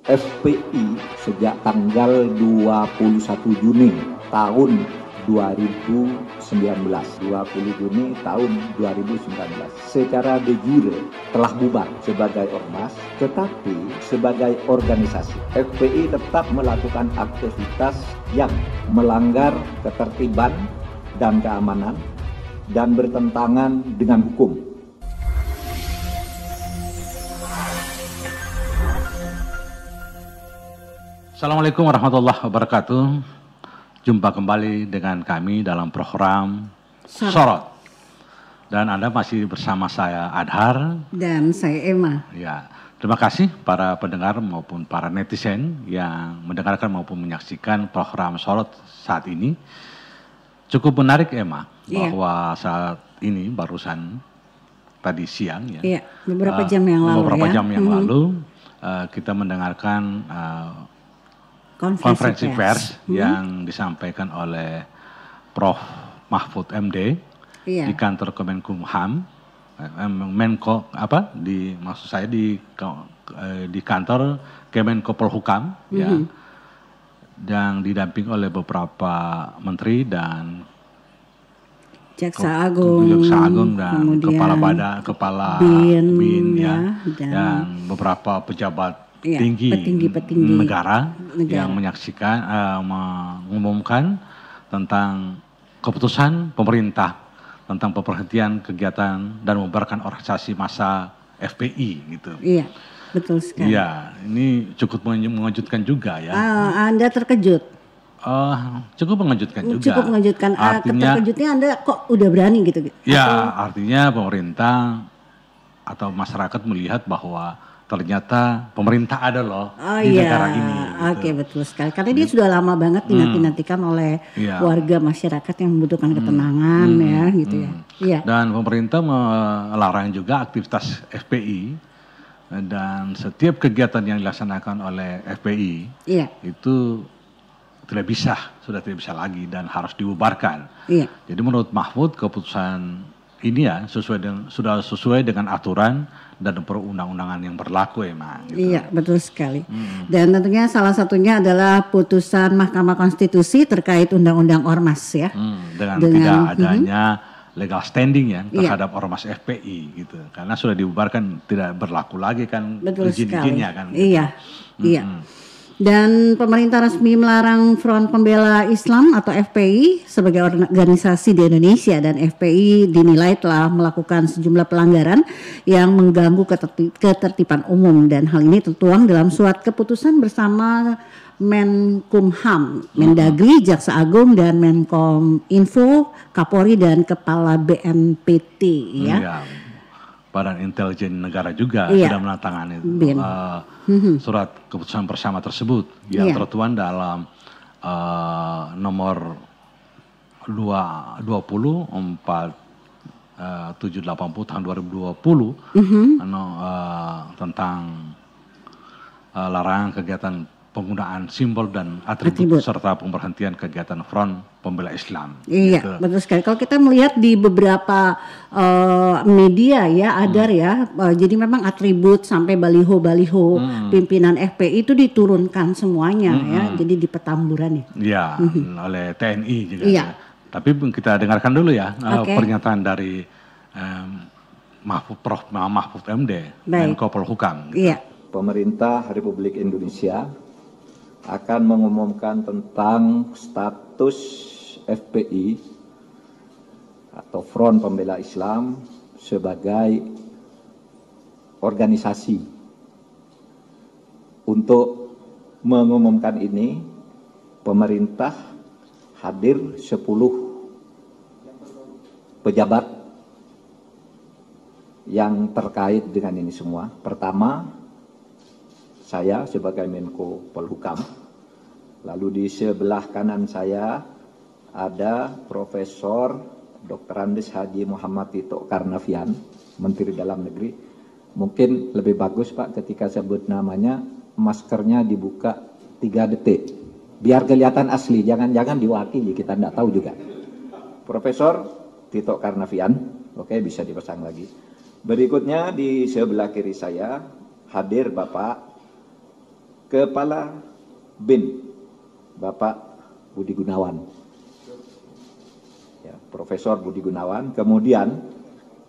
FPI sejak tanggal 21 Juni tahun 2019 secara de jure telah bubar sebagai ormas, tetapi sebagai organisasi FPI tetap melakukan aktivitas yang melanggar ketertiban dan keamanan dan bertentangan dengan hukum. Assalamualaikum warahmatullahi wabarakatuh. Jumpa kembali dengan kami dalam program Sorot. Dan Anda masih bersama saya Adhar. Dan saya Emma. Ya, terima kasih para pendengar maupun para netizen yang mendengarkan maupun menyaksikan program Sorot saat ini. Cukup menarik Emma, bahwa saat ini barusan tadi siang ya. Iya, beberapa jam yang lalu kita mendengarkan konferensi pers yang disampaikan oleh Prof. Mahfud MD di kantor Kemenkumham, di kantor Kemenko Polhukam ya, yang didamping oleh beberapa menteri dan Jaksa Agung dan kepala BIN ya, dan beberapa pejabat petinggi negara yang menyaksikan mengumumkan tentang keputusan pemerintah tentang pemberhentian kegiatan dan membubarkan organisasi massa FPI gitu. Iya, betul sekali. Iya, ini cukup mengejutkan juga ya. Anda terkejut? Cukup mengejutkan juga. Cukup mengejutkan. Artinya, terkejutnya Anda kok udah berani gitu? Ya, artinya pemerintah atau masyarakat melihat bahwa ternyata pemerintah ada loh di negara ini. Oke, betul sekali. Karena dia sudah lama banget dinantikan oleh warga masyarakat yang membutuhkan ketenangan gitu ya. Iya. Dan pemerintah melarang juga aktivitas FPI dan setiap kegiatan yang dilaksanakan oleh FPI itu sudah tidak bisa lagi dan harus dibubarkan. Iya. Jadi menurut Mahfud keputusan ini ya sudah sesuai dengan aturan dan perundang-undangan yang berlaku emang. Gitu. Iya, betul sekali. Dan tentunya salah satunya adalah putusan Mahkamah Konstitusi terkait Undang-Undang Ormas ya. Dengan tidak adanya legal standing ya terhadap Ormas FPI gitu. Karena sudah dibubarkan tidak berlaku lagi kan izin-izinnya kan. Gitu. Iya. Iya. Dan pemerintah resmi melarang Front Pembela Islam atau FPI sebagai organisasi di Indonesia, dan FPI dinilai telah melakukan sejumlah pelanggaran yang mengganggu ketertiban umum, dan hal ini tertuang dalam surat keputusan bersama Menkumham, Mendagri, Jaksa Agung, dan Menkominfo, Kapolri, dan Kepala BNPT ya. Badan Intelijen Negara juga sudah menandatangani surat keputusan bersama tersebut yang tertuang dalam nomor 204.780 tahun 2020 tentang larangan kegiatan penggunaan simbol dan atribut serta pemberhentian kegiatan Front Pembela Islam. Iya, gitu. Betul sekali. Kalau kita melihat di beberapa media ya, Adar ya, jadi memang atribut sampai baliho-baliho pimpinan FPI itu diturunkan semuanya ya, jadi di Petamburan ya. Iya, oleh TNI juga. Iya. Ya. Tapi kita dengarkan dulu ya pernyataan dari Prof. Mahfud MD, Menko Polhukam. Gitu. Iya. Pemerintah Republik Indonesia akan mengumumkan tentang status FPI atau Front Pembela Islam sebagai organisasi. Untuk mengumumkan ini, pemerintah hadir 10 pejabat yang terkait dengan ini semua. Pertama, saya sebagai Menko Polhukam. Lalu di sebelah kanan saya ada Profesor Dr. Andes Haji Muhammad Tito Karnavian, Menteri Dalam Negeri. Mungkin lebih bagus Pak ketika sebut namanya maskernya dibuka 3 detik. Biar kelihatan asli, jangan diwakili, kita tidak tahu juga. Profesor Tito Karnavian, oke, bisa dipasang lagi. Berikutnya di sebelah kiri saya hadir Bapak Kepala BIN Bapak Budi Gunawan, ya, Profesor Budi Gunawan. Kemudian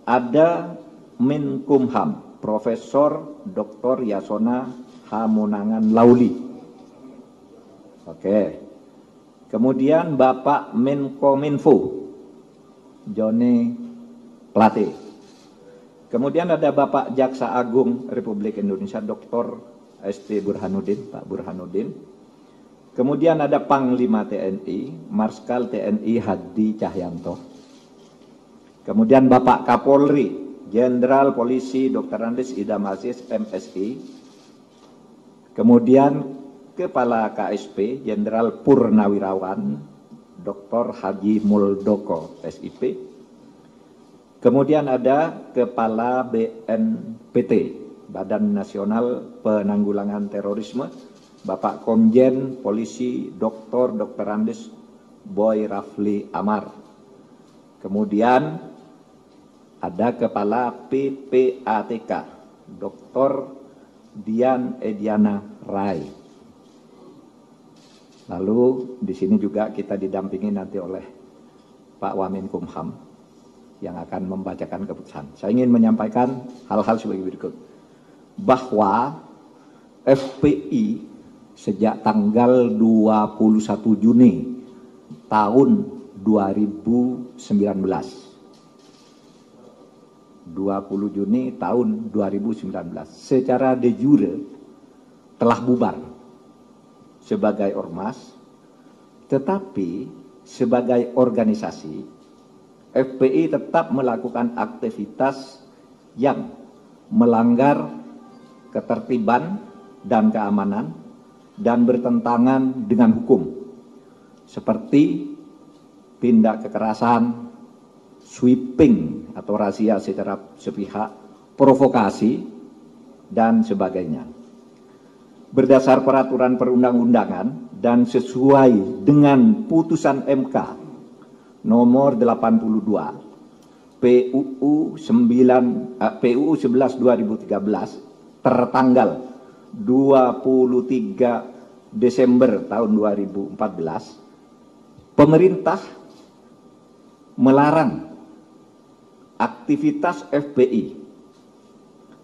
ada Menkumham Profesor Dr. Yasona Hamonangan Lauli. Oke. Kemudian Bapak Menkominfo Joni Plate. Kemudian ada Bapak Jaksa Agung Republik Indonesia Dr. ST Burhanuddin, Pak Burhanuddin. Kemudian ada Panglima TNI, Marskal TNI Hadi Cahyanto. Kemudian Bapak Kapolri, Jenderal Polisi Dr. Andes Idam Aziz MSI. Kemudian Kepala KSP, Jenderal Purnawirawan Dr. Haji Muldoko SIP. Kemudian ada Kepala BNPT, Badan Nasional Penanggulangan Terorisme, Bapak Komjen Polisi Dr. Andes Boy Rafli Amar. Kemudian ada Kepala PPATK, Dr. Dian Ediana Rai. Lalu di sini juga kita didampingi nanti oleh Pak Wamenkumham yang akan membacakan keputusan. Saya ingin menyampaikan hal-hal sebagai berikut. Bahwa FPI sejak tanggal 21 Juni tahun 2019, 20 Juni tahun 2019 secara de jure telah bubar sebagai ormas, tetapi sebagai organisasi FPI tetap melakukan aktivitas yang melanggar ketertiban dan keamanan dan bertentangan dengan hukum, seperti tindak kekerasan, sweeping atau razia secara sepihak, provokasi, dan sebagainya. Berdasar peraturan perundang-undangan dan sesuai dengan putusan MK nomor 82 PUU 11/2013 tertanggal 23 Desember tahun 2014, pemerintah melarang aktivitas FPI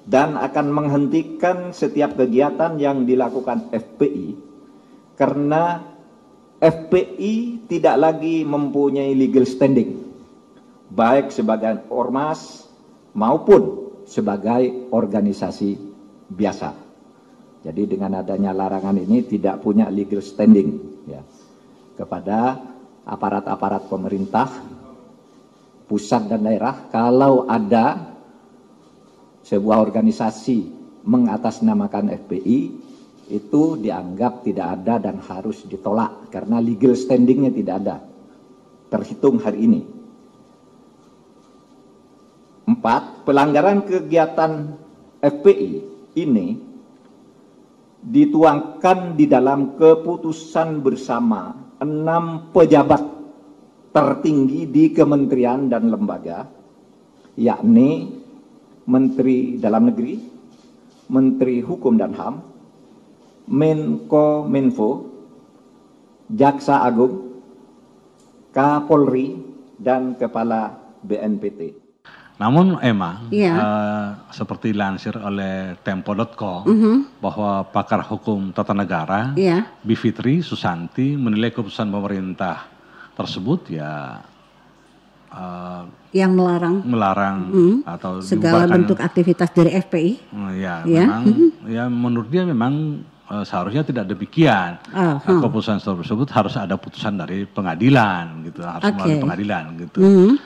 dan akan menghentikan setiap kegiatan yang dilakukan FPI karena FPI tidak lagi mempunyai legal standing, baik sebagai ormas maupun sebagai organisasi biasa. Jadi dengan adanya larangan ini tidak punya legal standing, ya, kepada aparat-aparat pemerintah pusat dan daerah. Kalau ada sebuah organisasi mengatasnamakan FPI, itu dianggap tidak ada dan harus ditolak karena legal standingnya tidak ada, terhitung hari ini. 4. Pelanggaran kegiatan FPI ini dituangkan di dalam keputusan bersama 6 pejabat tertinggi di kementerian dan lembaga, yakni Menteri Dalam Negeri, Menteri Hukum dan HAM, Menkominfo, Jaksa Agung, Kapolri, dan Kepala BNPT. Namun Emma, seperti dilansir oleh Tempo.com bahwa pakar hukum tata negara Bivitri Susanti menilai keputusan pemerintah tersebut yang melarang atau segala bentuk aktivitas dari FPI. Memang menurut dia memang seharusnya tidak demikian. Keputusan tersebut harus ada putusan dari pengadilan gitu, harus melalui pengadilan gitu.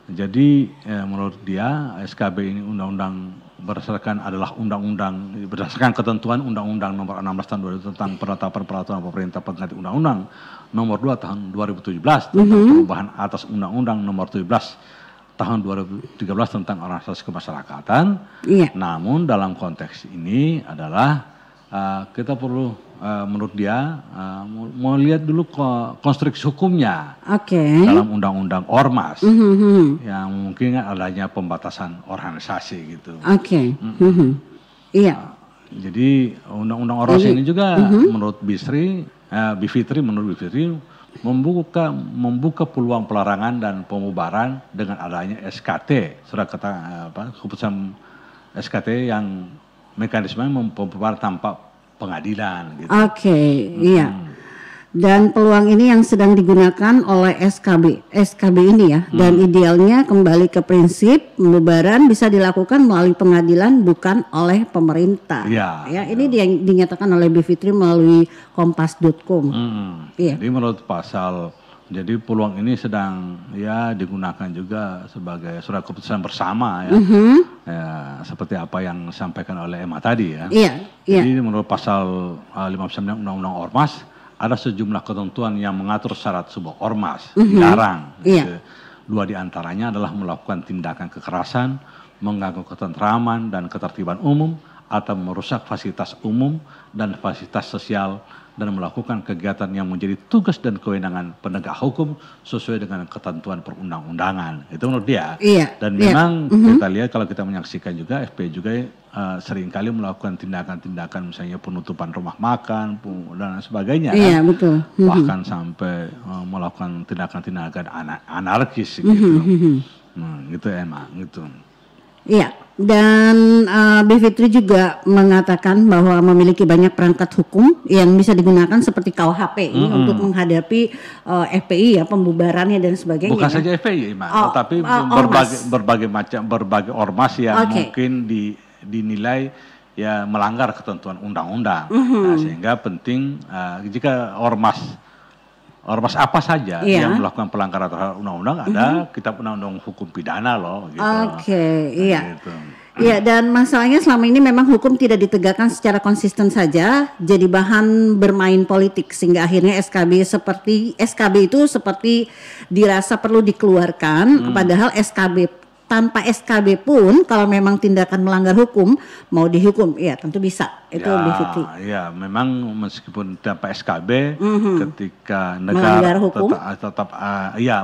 Jadi menurut dia SKB ini undang-undang berdasarkan ketentuan Undang-Undang Nomor 16 Tahun 2000 tentang penetapan peraturan pemerintah pengganti Undang-Undang Nomor 2 Tahun 2017 tentang perubahan atas Undang-Undang Nomor 17 Tahun 2013 tentang organisasi kemasyarakatan. Namun dalam konteks ini adalah kita perlu menurut dia melihat dulu konstruksi hukumnya dalam undang-undang ormas yang mungkin adanya pembatasan organisasi gitu. Jadi undang-undang ormas ini juga menurut Bivitri membuka peluang pelarangan dan pembubaran dengan adanya SKT, surat keputusan SKT yang mekanisme pembubaran tanpa pengadilan. Gitu. Oke, iya. Dan peluang ini yang sedang digunakan oleh SKB ini ya. Dan idealnya kembali ke prinsip pembubaran bisa dilakukan melalui pengadilan bukan oleh pemerintah. Ya, ini dinyatakan oleh Bivitri melalui kompas.com. Jadi menurut pasal, jadi peluang ini sedang digunakan juga sebagai surat keputusan bersama ya. Seperti apa yang disampaikan oleh Emma tadi ya. Jadi menurut pasal 59 Undang-Undang Ormas ada sejumlah ketentuan yang mengatur syarat sebuah ormas dilarang. Dua di antaranya adalah melakukan tindakan kekerasan, mengganggu ketentraman dan ketertiban umum, atau merusak fasilitas umum dan fasilitas sosial, dan melakukan kegiatan yang menjadi tugas dan kewenangan penegak hukum sesuai dengan ketentuan perundang-undangan. Itu menurut dia. Dan memang kita lihat kalau kita menyaksikan juga FPI juga seringkali melakukan tindakan-tindakan misalnya penutupan rumah makan dan sebagainya. Betul. Bahkan sampai melakukan tindakan-tindakan anarkis gitu. Gitu emang gitu. Dan Bivitri juga mengatakan bahwa memiliki banyak perangkat hukum yang bisa digunakan seperti KUHP ini untuk menghadapi FPI ya, pembubarannya dan sebagainya. Bukan saja FPI, tetapi berbagai ormas yang mungkin dinilai ya melanggar ketentuan undang-undang. Sehingga penting jika ormas apa saja yang melakukan pelanggaran terhadap undang-undang, ada kitab undang-undang hukum pidana loh. Gitu. Gitu. Dan masalahnya selama ini memang hukum tidak ditegakkan secara konsisten saja, jadi bahan bermain politik sehingga akhirnya SKB itu seperti dirasa perlu dikeluarkan, padahal tanpa SKB pun kalau memang tindakan melanggar hukum mau dihukum, tentu bisa. Itu Bivitri. Memang meskipun tanpa SKB, ketika negara tetap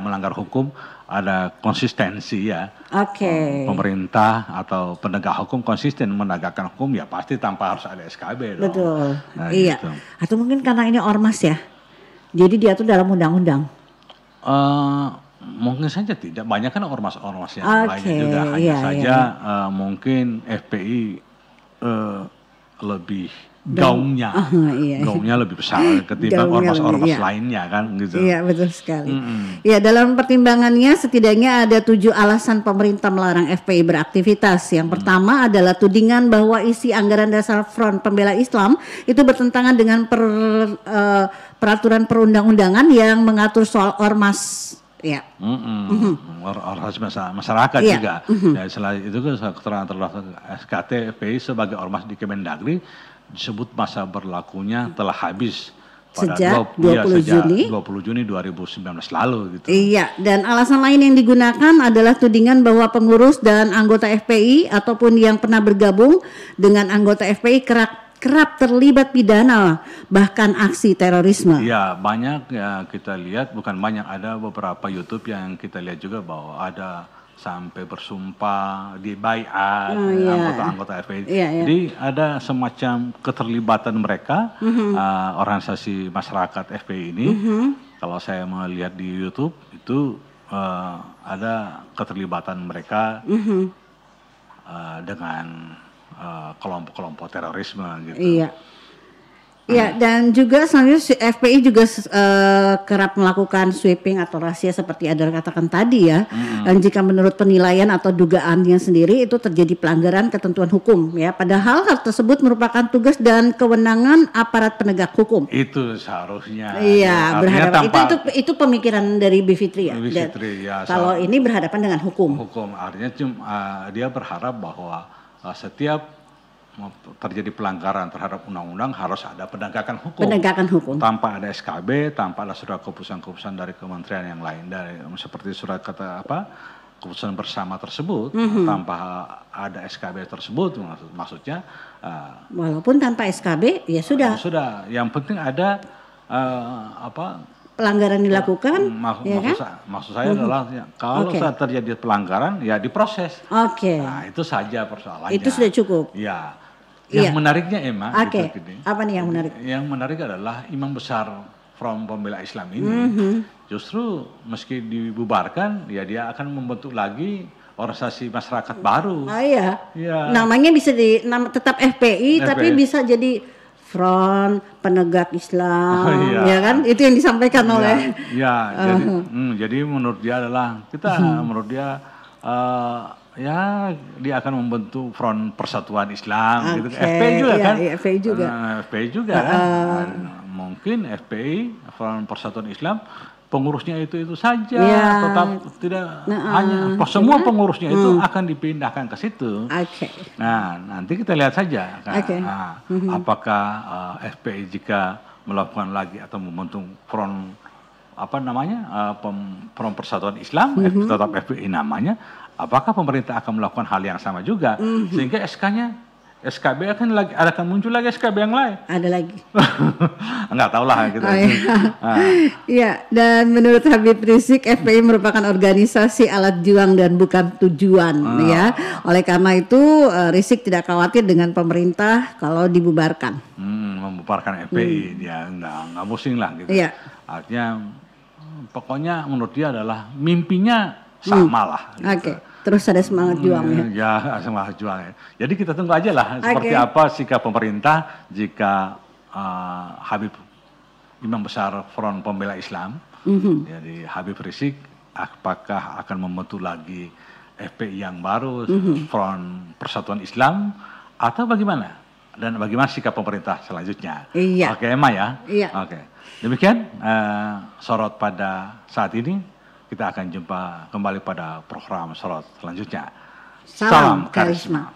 melanggar hukum, ada konsistensi ya. Pemerintah atau penegak hukum konsisten menegakkan hukum, ya pasti tanpa harus ada SKB dong. Betul. Gitu. Atau mungkin karena ini ormas ya, jadi diatur dalam undang-undang. Mungkin saja tidak, banyak kan ormas-ormas yang lainnya juga, hanya saja mungkin FPI lebih gaungnya lebih besar ketimbang ormas-ormas lainnya kan gitu. Iya betul sekali. Dalam pertimbangannya setidaknya ada 7 alasan pemerintah melarang FPI beraktivitas. Yang pertama adalah tudingan bahwa isi anggaran dasar Front Pembela Islam itu bertentangan dengan peraturan perundang-undangan yang mengatur soal ormas. Ormas masyarakat juga. Selain itu keterangan terdapat SKT FPI sebagai ormas di Kemendagri disebut masa berlakunya telah habis pada sejak 20 Juni 2019 lalu gitu. Dan alasan lain yang digunakan adalah tudingan bahwa pengurus dan anggota FPI ataupun yang pernah bergabung dengan anggota FPI kerap terlibat pidana bahkan aksi terorisme. Banyak ya kita lihat, bukan banyak, ada beberapa YouTube yang kita lihat juga bahwa ada sampai bersumpah di baiat anggota-anggota FPI. Jadi ada semacam keterlibatan mereka organisasi masyarakat FPI ini. Kalau saya melihat di YouTube itu ada keterlibatan mereka dengan kelompok-kelompok terorisme gitu. Dan juga selanjutnya FPI juga kerap melakukan sweeping atau rahasia seperti Adar katakan tadi ya. Dan jika menurut penilaian atau dugaannya sendiri itu terjadi pelanggaran ketentuan hukum ya. Padahal hal tersebut merupakan tugas dan kewenangan aparat penegak hukum. Itu seharusnya. Berhadapan itu pemikiran dari Bivitri ya. Bivitri, kalau ini berhadapan dengan hukum. Artinya dia berharap bahwa setiap terjadi pelanggaran terhadap undang-undang harus ada penegakan hukum. Tanpa ada SKB, tanpa ada surat keputusan dari kementerian yang lain, seperti surat keputusan bersama tersebut, tanpa ada SKB tersebut, maksudnya walaupun tanpa SKB ya sudah. Yang penting ada pelanggaran dilakukan. Maksud saya adalah kalau saat terjadi pelanggaran ya diproses. Nah itu saja persoalannya. Itu sudah cukup. Yang menariknya Emma, gitu, apa nih yang menarik? Yang menarik adalah Imam Besar Front Pembela Islam ini justru meski dibubarkan, ya dia akan membentuk lagi organisasi masyarakat baru. Ya. Namanya bisa tetap FPI, tapi bisa jadi Front Penegak Islam, ya kan? Itu yang disampaikan oleh. Jadi menurut dia adalah menurut dia dia akan membentuk Front Persatuan Islam, gitu. FPI juga kan? FPI juga. FPI juga kan? Mungkin FPI Front Persatuan Islam pengurusnya itu saja, tetap tidak hanya semua pengurusnya itu akan dipindahkan ke situ. Nah, nanti kita lihat saja kan, apakah FPI jika melakukan lagi atau membentuk front Front Persatuan Islam, tetap FPI namanya, apakah pemerintah akan melakukan hal yang sama juga, sehingga SKB akan muncul lagi SKB yang lain. Ada lagi. Enggak tahu lah gitu. Iya, dan menurut Habib Rizik, FPI merupakan organisasi alat juang dan bukan tujuan, ya. Oleh karena itu, Rizik tidak khawatir dengan pemerintah kalau dibubarkan. Membubarkan FPI, dia enggak pusing lah gitu. Artinya, pokoknya menurut dia adalah mimpinya sama lah. Gitu. Terus ada semangat juang ya. Semangat juang ya. Jadi kita tunggu aja lah seperti apa sikap pemerintah jika Habib Imam Besar Front Pembela Islam, jadi Habib Rizik, apakah akan membentuk lagi FPI yang baru, Front Persatuan Islam, atau bagaimana? Dan bagaimana sikap pemerintah selanjutnya? Oke, Emma ya. Oke. Demikian sorot pada saat ini. Kita akan jumpa kembali pada program sorot selanjutnya. Salam karisma.